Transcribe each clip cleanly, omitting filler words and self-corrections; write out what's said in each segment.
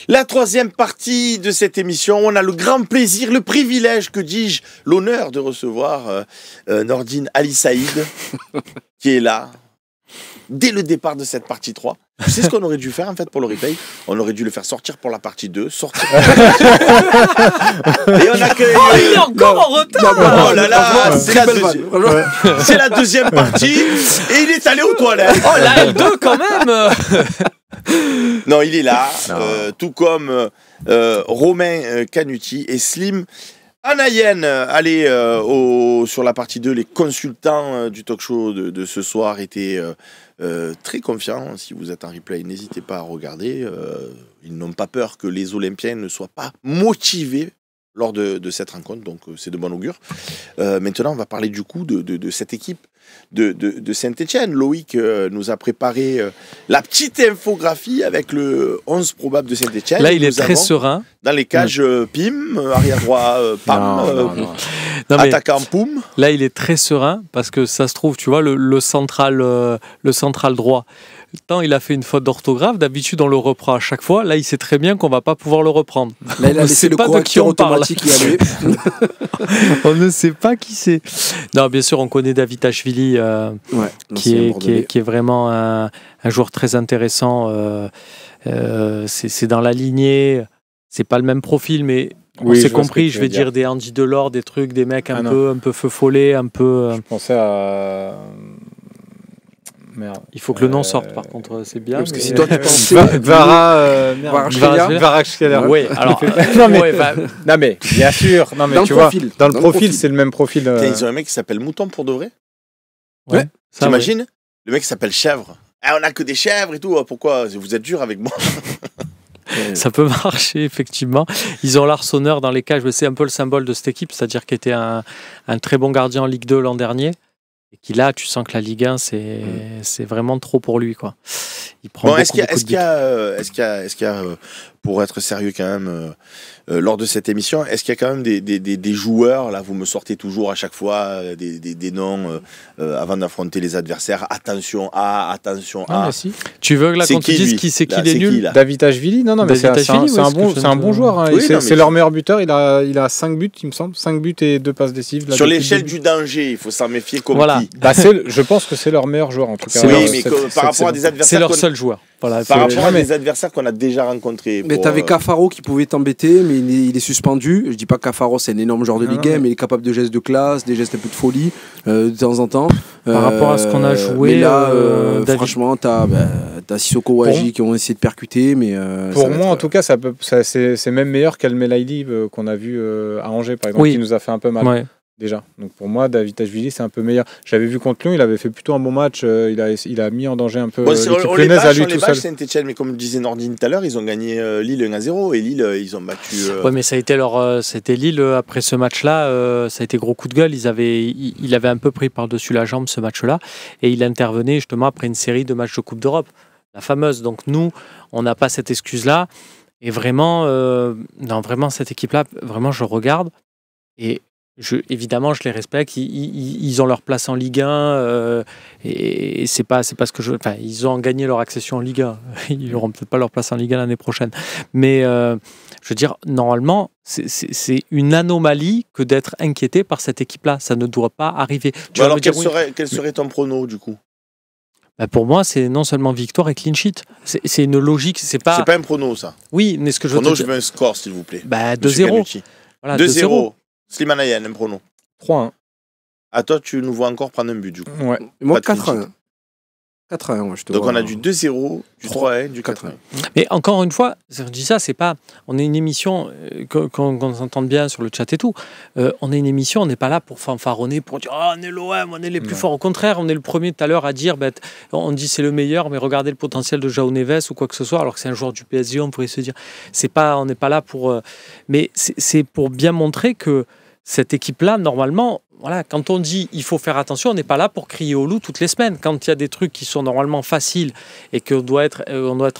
La troisième partie de cette émission, on a le grand plaisir, le privilège, que dis-je, l'honneur de recevoir Nordine Ali Saïd, qui est là, dès le départ de cette partie 3. Tu sais ce qu'on aurait dû faire en fait pour le replay? On aurait dû le faire sortir pour la partie 2, sortir pour la partie 3. Et on accueille... Oh, il est encore en retard. Oh là là, c'est la deuxième partie et il est allé aux toilettes. Oh, la L2 quand même. Non, il est là, tout comme Romain Canuti et Slim Anayen. Allez, sur la partie 2, les consultants du talk show de ce soir étaient très confiants. Si vous êtes en replay, n'hésitez pas à regarder. Ils n'ont pas peur que les Olympiens ne soient pas motivés lors de cette rencontre, donc c'est de bon augure. Maintenant, on va parler du coup de cette équipe de Saint-Etienne. Loïc nous a préparé la petite infographie avec le 11 probable de Saint-Etienne. Là, il est très serein. Dans les cages, Pim, arrière droit, Pam, attaquant, Poum. Là, il est très serein parce que ça se trouve, tu vois, le central droit. Tant il a fait une faute d'orthographe, d'habitude on le reprend à chaque fois. Là, il sait très bien qu'on va pas pouvoir le reprendre. Là, il a laissé le correcteur automatique y aller. On ne sait pas qui c'est. Non, bien sûr, on connaît Davitashvili, qui est vraiment un joueur très intéressant. C'est dans la lignée. C'est pas le même profil, mais on s'est compris. Je vais dire des Andy Delors, des trucs, des mecs un peu feu follet, un peu. Je pensais à. Merde. Il faut que le nom sorte, par contre, c'est bien. Parce que si toi tu pensais Kvaratskhelia. Oui, alors. Non, mais bien sûr. Non, mais tu vois, dans le profil, c'est le même profil. Ils ont un mec qui s'appelle Mouton pour de vrai. Ouais. T'imagines? Le mec s'appelle Chèvre. Ah, on a que des chèvres et tout. Pourquoi vous êtes dur avec moi? Ça peut marcher, effectivement. Ils ont l'Arseneur dans les cages. C'est un peu le symbole de cette équipe, c'est-à-dire qu'il était un très bon gardien en Ligue 2 l'an dernier. Et qui là, tu sens que la Ligue 1, c'est vraiment trop pour lui, quoi. Il prend est-ce qu'il y a, pour être sérieux quand même, lors de cette émission, est-ce qu'il y a quand même des joueurs, là, vous me sortez toujours à chaque fois des noms avant d'affronter les adversaires, attention à. Si. Tu veux que là, qu'on te dise qui c'est qui les nuls? Davitashvili, non, mais c'est un bon joueur. Hein. Oui, c'est leur meilleur buteur, il a 5 buts, il me semble, 5 buts et 2 passes décisives. Sur l'échelle du danger, il faut s'en méfier comme qui. Je pense que c'est leur meilleur joueur, en tout cas. Oui, mais par rapport à des adversaires... C'est leur seul joueur. Voilà, par rapport à des adversaires qu'on a déjà rencontrés. Mais t'avais Cafaro qui pouvait t'embêter, mais il est suspendu. Je dis pas que Cafaro c'est un énorme joueur de Ligue 1, mais il est capable de gestes de classe, des gestes un peu de folie de temps en temps. Par rapport à ce qu'on a joué, mais là, franchement, t'as Sissoko Ouaji qui ont essayé de percuter, mais pour moi, en tout cas, c'est même meilleur qu'Al Melaïdi qu'on a vu à Angers, par exemple, qui nous a fait un peu mal. Ouais. Déjà. Donc pour moi, Davitashvili, c'est un peu meilleur. J'avais vu contre Lyon, il avait fait plutôt un bon match. Il a mis en danger un peu l'équipe lyonnaise à lui tout seul. Saint-Etienne, mais comme disait Nordine tout à l'heure, ils ont gagné Lille 1-0 et Lille, ils ont battu. Ouais, mais ça a été c'était Lille après ce match-là. Ça a été gros coup de gueule. Il avait un peu pris par-dessus la jambe ce match-là et il intervenait justement après une série de matchs de Coupe d'Europe, la fameuse. Donc nous, on n'a pas cette excuse-là. Et vraiment, vraiment cette équipe-là, vraiment, je regarde et évidemment, je les respecte. Ils ont leur place en Ligue 1 et c'est pas ce que ils ont gagné leur accession en Ligue 1. Ils n'auront peut-être pas leur place en Ligue 1 l'année prochaine. Mais je veux dire, normalement, c'est une anomalie que d'être inquiété par cette équipe-là. Ça ne doit pas arriver. Alors, quel serait ton prono du coup? Pour moi, c'est non seulement victoire et clean sheet. C'est une logique. C'est pas un prono, ça. Oui, mais ce que je prono, je veux un score, s'il vous plaît. 2-0. Voilà, 2-0. Slim Anayen, un prono. 3-1. À toi, tu nous vois encore prendre un but, du coup. Ouais. Moi, 4-1. 4-1, moi, je te vois. Donc, on a du 2-0, du 3-1, du 4-1. Mais encore une fois, je dis ça, c'est pas... On est une émission, qu'on s'entende bien sur le chat et tout, on est une émission, on n'est pas là pour fanfaronner, pour dire « Oh, on est l'OM, on est les plus forts ». Au contraire, on est le premier tout à l'heure à dire on dit c'est le meilleur, mais regardez le potentiel de João Neves ou quoi que ce soit, alors que c'est un joueur du PSG, on pourrait se dire... On n'est pas là pour... mais c'est pour bien montrer que cette équipe-là, normalement, voilà, quand on dit il faut faire attention, on n'est pas là pour crier au loup toutes les semaines. Quand il y a des trucs qui sont normalement faciles et qu'on doit être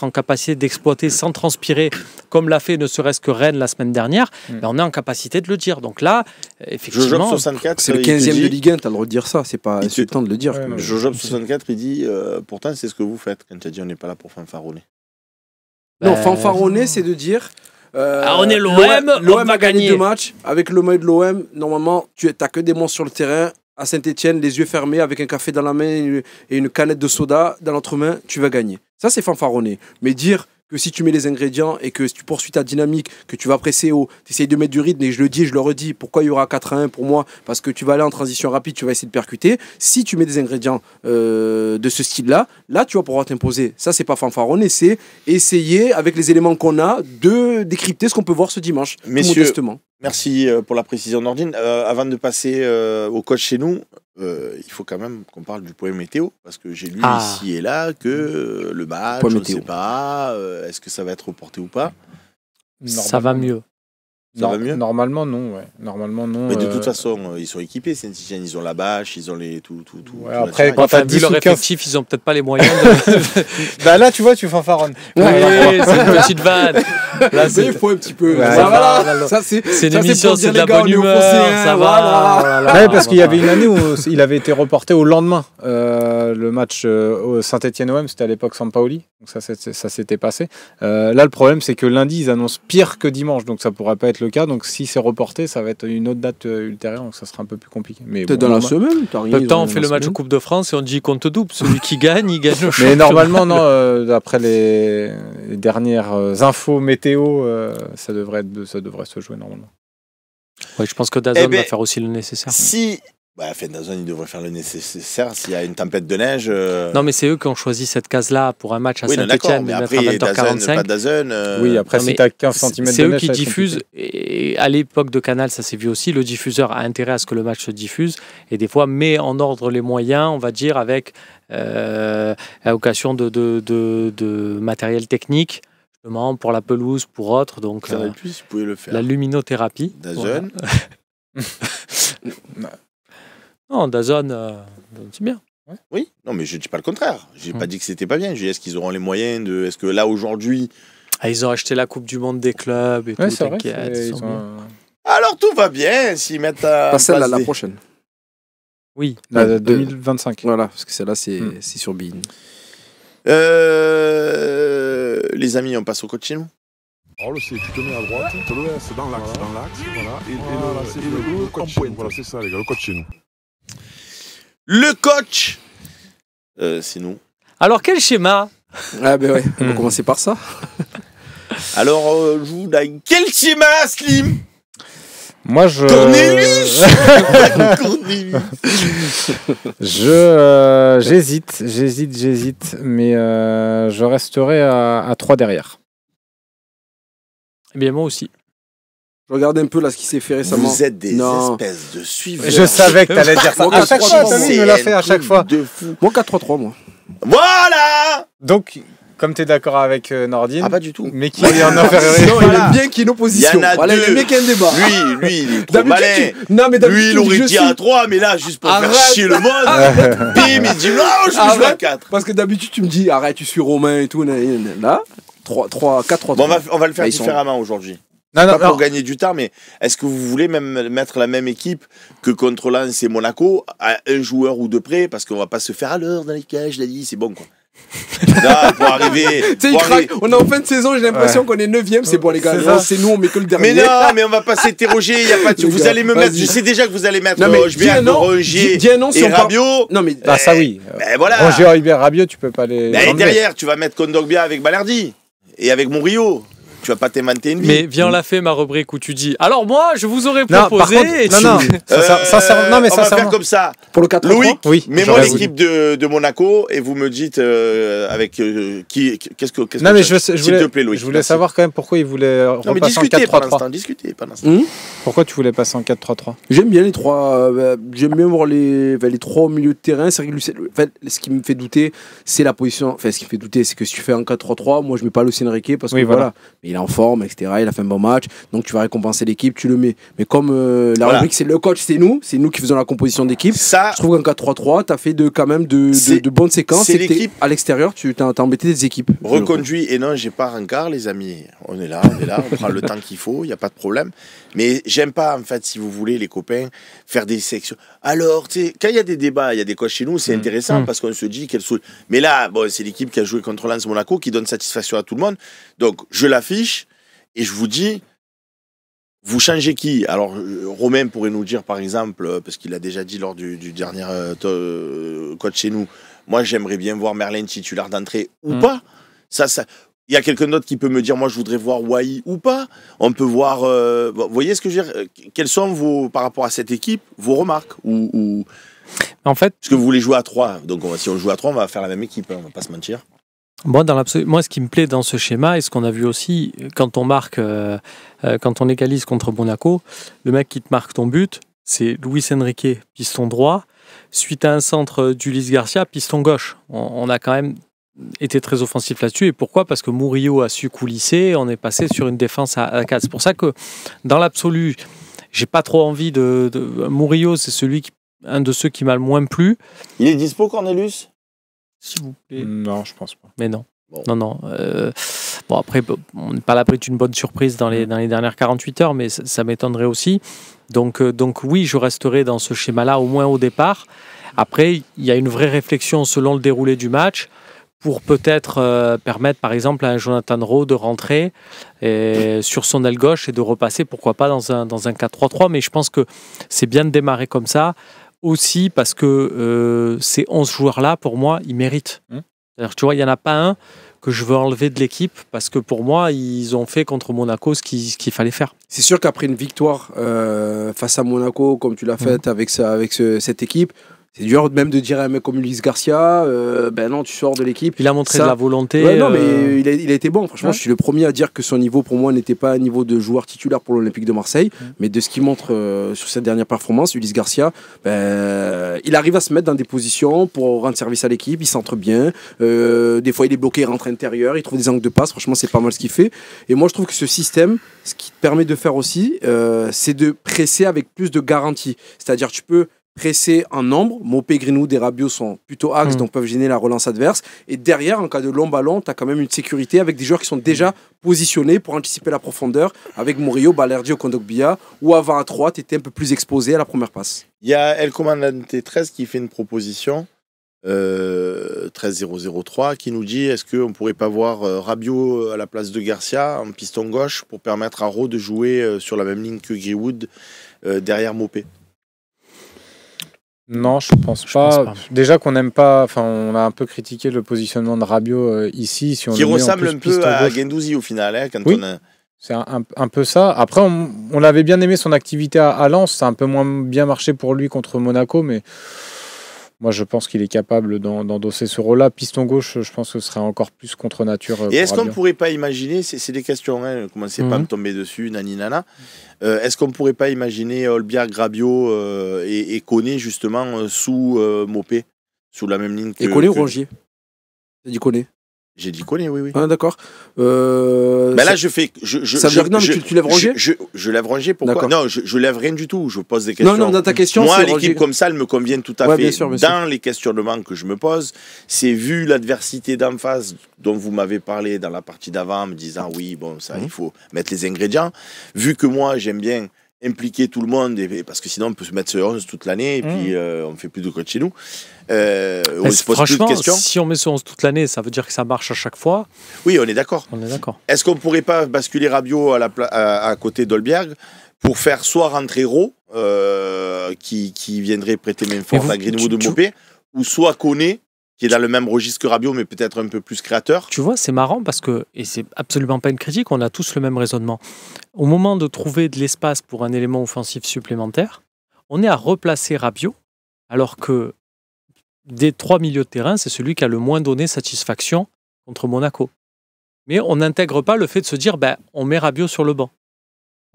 en capacité d'exploiter sans transpirer, comme l'a fait ne serait-ce que Rennes la semaine dernière, on est en capacité de le dire. Donc là, effectivement... Jojob64, c'est le 15e de Ligue 1, tu as le droit de dire ça, c'est pas insultant de le dire. Jojob64, il dit pourtant c'est ce que vous faites quand tu as dit on n'est pas là pour fanfaronner. Non, fanfaronner, c'est de dire. On est l'OM, l'OM a gagné 2 matchs. Avec le maillot de l'OM, normalement, tu n'as que des monstres sur le terrain. À Saint-Etienne, les yeux fermés, avec un café dans la main et une canette de soda dans l'autre main, tu vas gagner. Ça, c'est fanfaronner. Mais dire que si tu mets les ingrédients et que si tu poursuis ta dynamique, que tu vas presser haut, tu essayes de mettre du rythme, et je le dis et je le redis, pourquoi il y aura 4-1 pour moi? Parce que tu vas aller en transition rapide, tu vas essayer de percuter. Si tu mets des ingrédients de ce style-là, là, tu vas pouvoir t'imposer. Ça, c'est pas fanfaronner, c'est essayer, avec les éléments qu'on a, de décrypter ce qu'on peut voir ce dimanche. Messieurs, modestement. Merci pour la précision Nordine. Avant de passer au coach chez nous, il faut quand même qu'on parle du point météo, parce que j'ai lu ici et là que le match, on ne sait pas, est-ce que ça va être reporté ou pas? Ça va mieux. Ça va mieux? Normalement, non. Ouais. Normalement, non. Mais de toute façon, ils sont équipés, Saint-Etienne, ils ont la bâche, ils ont les tout. Ouais, après, quand tu as vu leur effectif, ils ont peut-être pas les moyens de... Bah là, tu vois, tu fanfaronnes. Oui, c'est une petite vanne. Là, il faut un petit peu. Ouais, ça, c'est une émission, c'est de la bonne humeur. Ça va. Ouais, parce qu'il y avait une année où il avait été reporté au lendemain. Le match Saint-Etienne-OM, c'était à l'époque Sampaoli. Donc ça s'était passé. Là, le problème, c'est que lundi, ils annoncent pire que dimanche. Donc ça pourrait pas être le cas. Donc si c'est reporté, ça va être une autre date ultérieure. Donc ça sera un peu plus compliqué. Mais peut-être dans la semaine. Peut-être on fait le match de Coupe de France et on dit qu'on te double. Celui qui gagne, il gagne le championnat. Mais normalement, non. D'après les dernières infos météo, ça devrait se jouer normalement. Oui, je pense que DAZN va faire aussi le nécessaire. Si... DAZN, il devrait faire le nécessaire s'il y a une tempête de neige. Non, mais c'est eux qui ont choisi cette case-là pour un match à Saint-Etienne. Mais après, pas DAZN. Oui, après, si tu as 15 cm de neige. C'est eux qui diffusent. Et à l'époque de Canal, ça s'est vu aussi. Le diffuseur a intérêt à ce que le match se diffuse. Et des fois, met en ordre les moyens, on va dire, avec à occasion de matériel technique. Pour la pelouse, pour autre. Donc, vous pouvez le faire. La luminothérapie. DAZN. Non, DAZN, c'est bien. Ouais. Oui, non, mais je ne dis pas le contraire. Je n'ai pas dit que c'était pas bien. Je dis, est-ce qu'ils auront les moyens de. Est-ce que là, aujourd'hui. Ils ont acheté la Coupe du Monde des clubs et tout, t'inquiète. Alors, tout va bien s'ils mettent à. Pas celle-là, la prochaine. Oui. 2025. Voilà, parce que celle-là, c'est sur Bein. Les amis, on passe au coach chez nous. Alors, tu te mets à droite, tu te laisses dans l'axe, voilà. Et le coach chez nous. Voilà, c'est ça, les gars, le coach chez nous. Le coach, c'est nous. Alors, quel schéma? Ah, ben ouais, on va commencer par ça. Alors, je vous donne quel schéma, Slim? Moi, je. Cornelius. J'hésite, mais je resterai à 3 derrière. Eh bien, moi aussi. Je regarde un peu là ce qui s'est fait récemment. Vous êtes des espèces de suiveurs. Je savais que tu allais dire ça. À chaque fois, tu me l'as fait à chaque fois. Moi, 4-3-3, moi. Voilà. Donc, comme tu es d'accord avec Nordine. Ah, pas du tout. Mais qui est en infériorité. Non, il aime bien qu'il y ait une opposition. Il y en a voilà, deux. il aime bien qu'il y ait un débat. Lui, il est trop malin. Non, mais lui, il aurait dit à 3, mais là, juste pour faire chier le monde. Bim, il dit non, je joue à 4. Parce que d'habitude, tu me dis, arrête, tu suis Romain et tout. Là, 4-3-3. Bon, on va le faire différemment aujourd'hui. Pas pour gagner du temps, mais est-ce que vous voulez même mettre la même équipe que contre Lens et Monaco à un joueur ou deux près? Parce qu'on va pas se faire à l'heure dans les cages, dit, c'est bon quoi. Non, pour arriver. Tu sais, il craque. On est en fin de saison, j'ai l'impression qu'on est 9ème. C'est bon, les gars. C'est nous, on met que le dernier. Mais non, mais on va pas s'interroger. Y a pas de... Vous allez me mettre. Je sais déjà que vous allez mettre Rongier et Rabiot. Non, mais. Ah, ça oui. Voilà. Rongier et Rabiot, tu peux pas les. Et derrière, tu vas mettre Kondogbia avec Balerdi et avec Monrio. Tu vas pas t'aimanter une vie. Mais viens, on l'a fait ma rubrique où tu dis alors moi je vous aurais proposé. On va faire comme ça. Pour le 4-3, Loïc, mets-moi l'équipe de Monaco et vous me dites avec qui qu'est-ce que non mais je te plaît, Loïc. Je voulais savoir quand même pourquoi il voulait repasser en 4-3-3. Discuter pas l'instant. Pourquoi tu voulais passer en 4-3-3? J'aime bien les trois. J'aime bien voir les trois au milieu de terrain. C'est vrai que ce qui me fait douter, c'est la position. Enfin, ce qui me fait douter, c'est que si tu fais un 4-3-3, moi je mets pas Lucien Riquet parce que voilà. Mais est en forme, etc. Il a fait un bon match, donc tu vas récompenser l'équipe, tu le mets. Mais comme la rubrique, c'est le coach, c'est nous qui faisons la composition d'équipe. Je trouve qu'en 4-3-3, tu as fait quand même de bonnes séquences. C'est l'équipe. À l'extérieur, tu t'as embêté des équipes. Reconduit, et non, j'ai pas rencard, les amis. On est là, on prend le temps qu'il faut, il n'y a pas de problème. Mais j'aime pas, en fait, si vous voulez, les copains, faire des sections. Alors, tu sais, quand il y a des débats, il y a des coachs chez nous, c'est intéressant parce qu'on se dit mais là, bon, c'est l'équipe qui a joué contre Lens Monaco qui donne satisfaction à tout le monde. Donc, je l'affiche et je vous dis, vous changez qui? Alors, Romain pourrait nous dire, par exemple, parce qu'il l'a déjà dit lors du dernier coach chez nous, moi, j'aimerais bien voir Merlin titulaire d'entrée ou pas. Ça, il y a quelqu'un d'autre qui peut me dire, moi, je voudrais voir Wai ou pas. On peut voir... vous voyez ce que je veux dire? Quelles sont, par rapport à cette équipe, vos remarques En fait... Parce que vous voulez jouer à 3. Donc, si on joue à 3, on va faire la même équipe. On va pas se mentir. Moi, ce qui me plaît dans ce schéma, et ce qu'on a vu aussi, quand on marque, quand on égalise contre Monaco, le mec qui te marque ton but, c'est Luis Enrique, piston droit, suite à un centre d'Ulysse Garcia, piston gauche. On a quand même été très offensif là-dessus. Et pourquoi? Parce que Murillo a su coulisser, on est passé sur une défense à 4. C'est pour ça que, dans l'absolu, j'ai pas trop envie de... Murillo, c'est un de ceux qui m'a le moins plu. Il est dispo, Cornelius? S'il vous plaît. Non, je pense pas. Mais non. Bon. Non. Bon, après, on n'est pas à l'abri d'une bonne surprise dans les dernières 48 heures, mais ça m'étonnerait aussi. Donc oui, je resterai dans ce schéma-là, au moins au départ. Après, il y a une vraie réflexion selon le déroulé du match pour peut-être permettre, par exemple, à un Jonathan Rowe de rentrer sur son aile gauche et de repasser, pourquoi pas, dans un 4-3-3. Mais je pense que c'est bien de démarrer comme ça. Aussi parce que ces 11 joueurs-là, pour moi, ils méritent. C'est-à-dire, tu vois, il n'y en a pas un que je veux enlever de l'équipe parce que pour moi, ils ont fait contre Monaco ce qu'il fallait faire. C'est sûr qu'après une victoire face à Monaco, comme tu l'as fait avec cette équipe, c'est dur même de dire à un mec comme Ulysse Garcia, ben non, tu sors de l'équipe. Il a montré de la volonté. Ouais, non, mais il a été bon. Franchement, je suis le premier à dire que son niveau, pour moi, n'était pas un niveau de joueur titulaire pour l'Olympique de Marseille. Mais de ce qu'il montre sur cette dernière performance, Ulysse Garcia, il arrive à se mettre dans des positions pour rendre service à l'équipe. Il centre bien. Des fois, il est bloqué, il rentre intérieur. Il trouve des angles de passe. Franchement, c'est pas mal ce qu'il fait. Et moi, je trouve que ce système, ce qui te permet de faire aussi, c'est de presser avec plus de garantie. C'est-à-dire, tu peux pressés en nombre. Mopé, Greenwood et Rabiot sont plutôt axes, donc peuvent gêner la relance adverse. Et derrière, en cas de long ballon, tu as quand même une sécurité avec des joueurs qui sont déjà positionnés pour anticiper la profondeur. avec Murillo, Balerdi ou Kondogbia, ou avant à 3, tu étais un peu plus exposé à la première passe. Il y a El Comandante 13 qui fait une proposition, 13003, qui nous dit est-ce qu'on ne pourrait pas voir Rabiot à la place de Garcia en piston gauche pour permettre à Rowe de jouer sur la même ligne que Greenwood derrière Mopé. Non, je pense pas. Déjà qu'on n'aime pas, enfin, on a un peu critiqué le positionnement de Rabiot ici. Si on qui ressemble un peu à Guendouzi au final. Hein, quand oui, on a... c'est un peu ça. Après, on l'avait bien aimé son activité à Lens. Ça a un peu moins bien marché pour lui contre Monaco, mais moi, je pense qu'il est capable d'endosser ce rôle-là. Piston gauche, je pense que ce serait encore plus contre nature. Et est-ce qu'on ne pourrait pas imaginer, c'est des questions, hein, ne commencez pas à me tomber dessus, nani nana. Est-ce qu'on ne pourrait pas imaginer Olbiak, Rabiot et Koné justement sous Mopé, sous la même ligne que... Et Koné ou Rongier? J'ai dit Koné. J'ai dit Koné, oui. Ah, d'accord. Ben là, je fais... ça veut dire que non, mais tu lèves Rongier? Je lève Rongier, pourquoi? Non, je lève rien du tout, je pose des questions. Non, dans ta question, moi, l'équipe comme ça, elle me convient tout à fait. Bien sûr. Dans les questionnements que je me pose, c'est vu l'adversité d'en face dont vous m'avez parlé dans la partie d'avant, en me disant, oui, bon, ça, il faut mettre les ingrédients. Vu que moi, j'aime bien impliquer tout le monde, parce que sinon on peut se mettre ce 11 toute l'année et puis on ne fait plus de coach chez nous. On se pose plus de questions. Si on met ce 11 toute l'année, ça veut dire que ça marche à chaque fois. Oui, on est d'accord. Est-ce qu'on ne pourrait pas basculer Rabiot à côté d'Olberg pour faire soit rentrer Rowe, qui viendrait prêter main forte à Greenwood ou Mopé, ou soit Koné, qui est dans le même registre que Rabiot, mais peut-être un peu plus créateur. Tu vois, c'est marrant parce que, et c'est absolument pas une critique, on a tous le même raisonnement. Au moment de trouver de l'espace pour un élément offensif supplémentaire, on est à replacer Rabiot, alors que des 3 milieux de terrain, c'est celui qui a le moins donné satisfaction contre Monaco. Mais on n'intègre pas le fait de se dire, on met Rabiot sur le banc.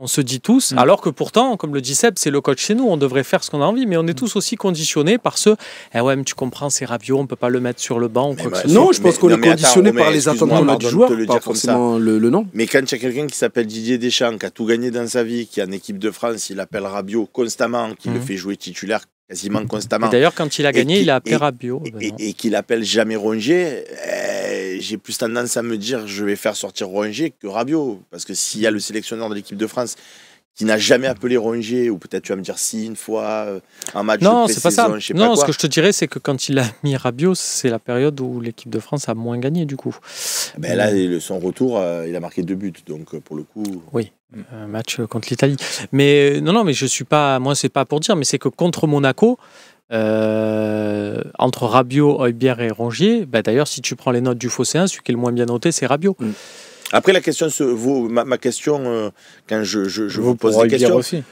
On se dit tous, alors que pourtant, comme le dit Seb, c'est le coach chez nous, on devrait faire ce qu'on a envie, mais on est tous aussi conditionnés par ce « Eh ouais, mais tu comprends, c'est Rabiot, on ne peut pas le mettre sur le banc. » Non, je pense qu'on est conditionné par les attentes qu'on a du joueur, pas forcément le nom. Mais quand il y a quelqu'un qui s'appelle Didier Deschamps, qui a tout gagné dans sa vie, qui est en équipe de France, il appelle Rabiot constamment, qui le fait jouer titulaire quasiment constamment. D'ailleurs, quand il a gagné, il a appelé Rabiot. Et qu'il appelle jamais Rongier, j'ai plus tendance à me dire je vais faire sortir Rongier que Rabiot. Parce que s'il y a le sélectionneur de l'équipe de France qui n'a jamais appelé Rongier, ou peut-être tu vas me dire si une fois un match non, de c'est pas ça. je sais non, pas quoi. Ce que je te dirais, c'est que quand il a mis Rabiot, c'est la période où l'équipe de France a moins gagné du coup. Ben là, son retour, il a marqué 2 buts, donc pour le coup. Oui. Un match contre l'Italie. Mais non, mais je suis pas. Moi, c'est pas pour dire, mais c'est que contre Monaco. Entre Rabiot, Højbjerg et Rongier, d'ailleurs, si tu prends les notes du Fosséen, celui qui est le moins bien noté, c'est Rabiot. Après, la question, ma question, quand je vous pose des questions, aussi.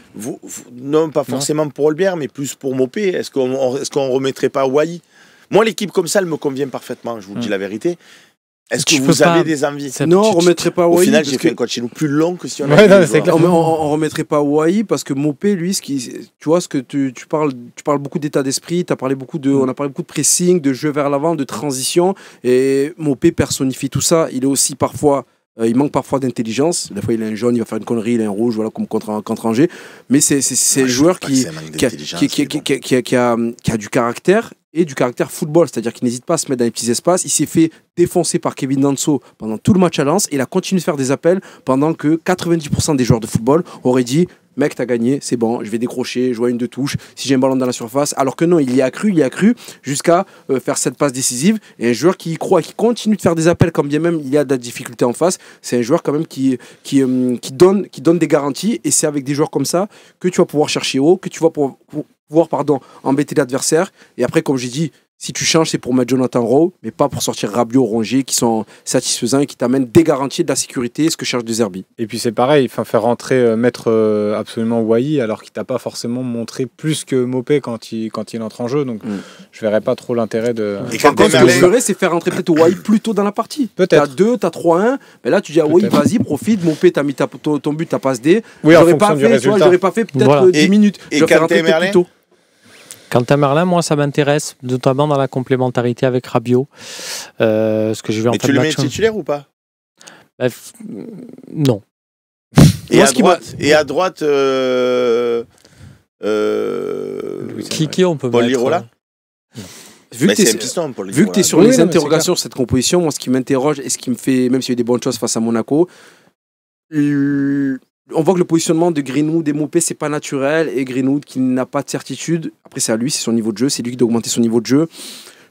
Non, pas forcément pour Højbjerg, mais plus pour Mopé. Est-ce qu'on remettrait pas Wai? Moi, l'équipe comme ça, elle me convient parfaitement, je vous dis la vérité. Est-ce que vous avez des envies? Non, on ne remettrait pas Wai. Au final, j'ai fait un coach chez nous plus long que si on avait on ne remettrait pas Wai parce que Mopé, lui, tu vois, ce que tu parles beaucoup d'état d'esprit, on a parlé beaucoup de pressing, de jeu vers l'avant, de transition. Et Mopé personnifie tout ça. Il est aussi parfois. Il manque parfois d'intelligence. Des fois, il a un jaune, il va faire une connerie, il a un rouge, voilà, comme contre Angers. Mais c'est un joueur qui a du caractère et du caractère football. C'est-à-dire qu'il n'hésite pas à se mettre dans les petits espaces. Il s'est fait défoncer par Kevin Danso pendant tout le match à Lens. Il a continué de faire des appels pendant que 90% des joueurs de football auraient dit « Mec, t'as gagné, c'est bon, je vais décrocher, je vois une de touche, si j'ai un ballon dans la surface. » Alors que non, il y a cru jusqu'à faire cette passe décisive. Et un joueur qui y croit, qui continue de faire des appels, quand bien même il y a de la difficulté en face, c'est un joueur quand même qui donne des garanties. Et c'est avec des joueurs comme ça que tu vas pouvoir chercher haut, que tu vas pouvoir embêter l'adversaire. Et après, comme j'ai dit, si tu changes, c'est pour mettre Jonathan Rowe, mais pas pour sortir Rabiot, Rongier, qui sont satisfaisants et qui t'amènent des garanties de la sécurité, ce que cherche De Zerbi. Et puis c'est pareil, faire rentrer, mettre absolument Wai, alors qu'il t'a pas forcément montré plus que Mopé quand il entre en jeu. Donc je verrais pas trop l'intérêt de. Et par contre, ce que je ferais, c'est faire rentrer peut-être Wai plus tôt dans la partie. Peut-être. T'as 2, t'as 3-1, mais là tu dis à Wai, vas-y, profite. Mopé, t'as mis ton but, ta passe D. Oui, j'aurais pas fait peut-être 10 minutes. Je vais faire rentrer peut-être plus tôt. Quant à Merlin, moi, ça m'intéresse, notamment dans la complémentarité avec Rabiot. Ce que j'ai vu en mais tu le mets titulaire ou pas? Non. Et à droite, qui on peut Paul mettre Lirola. Vu que tu es sur les interrogations sur cette composition, moi, ce qui m'interroge et ce qui me fait, même s'il y a eu des bonnes choses face à Monaco, on voit que le positionnement de Greenwood et Mopé, c'est pas naturel. Et Greenwood qui n'a pas de certitude, après c'est à lui, c'est son niveau de jeu, c'est lui qui doit augmenter son niveau de jeu.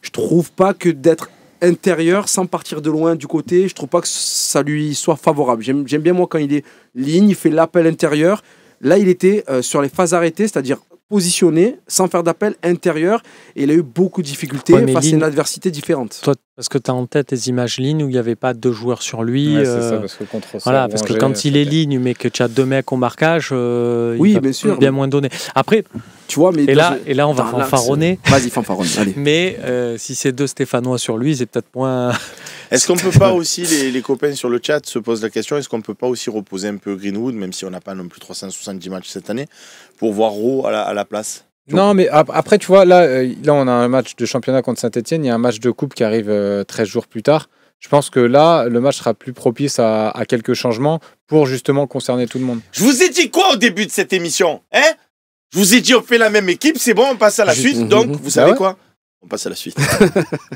Je trouve pas que d'être intérieur sans partir de loin du côté, je trouve pas que ça lui soit favorable. J'aime bien moi quand il est ligne, il fait l'appel intérieur. Là il était sur les phases arrêtées, c'est-à-dire positionné sans faire d'appel intérieur, et il a eu beaucoup de difficultés face à une adversité différente. Toi, parce que tu as en tête les images lignes où il n'y avait pas 2 joueurs sur lui. Ouais, c'est ça, parce que contre voilà, parce que quand il est ligne, mais que tu as 2 mecs au marquage, oui, il bien sûr, bien moins donné. Après, tu vois, mais et là, on va fanfaronner. Vas-y, fanfaronne. Allez. Mais si c'est 2 Stéphanois sur lui, c'est peut-être moins. Est-ce qu'on peut pas aussi, les copains sur le chat se posent la question, est-ce qu'on peut pas aussi reposer un peu Greenwood, même si on n'a pas non plus 370 matchs cette année, pour voir Rowe à la place? Non, mais après, tu vois, là, on a un match de championnat contre Saint-Etienne, il y a un match de coupe qui arrive 13 jours plus tard. Je pense que là, le match sera plus propice à quelques changements pour justement concerner tout le monde. Je vous ai dit quoi au début de cette émission, hein? Je vous ai dit on fait la même équipe, c'est bon, on passe à la suite, donc vous savez quoi? On passe à la suite.